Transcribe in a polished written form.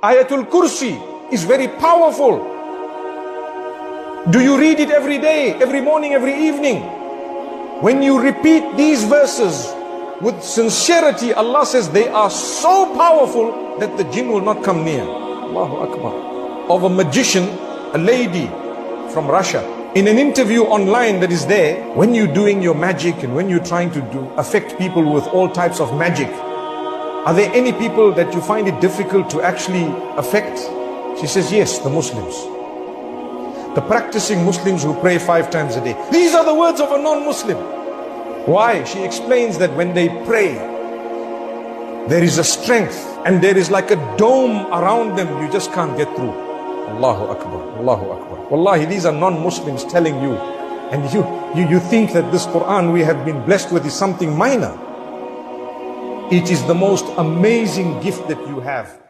Ayatul kursi is very powerful. Do you read it every day, every morning, every evening? When you repeat these verses with sincerity, Allah says they are so powerful that the jinn will not come near. Allahu Akbar. Of a magician, a lady from Russia. In an interview online that is there, when you're doing your magic and when you're trying to affect people with all types of magic, are there any people that you find it difficult to actually affect? She says, yes, the Muslims. The practicing Muslims who pray 5 times a day. These are the words of a non-Muslim. Why? She explains that when they pray, there is a strength and there is like a dome around them. You just can't get through. Allahu Akbar, Allahu Akbar. Wallahi, these are non-Muslims telling you. And you think that this Quran we have been blessed with is something minor. It is the most amazing gift that you have.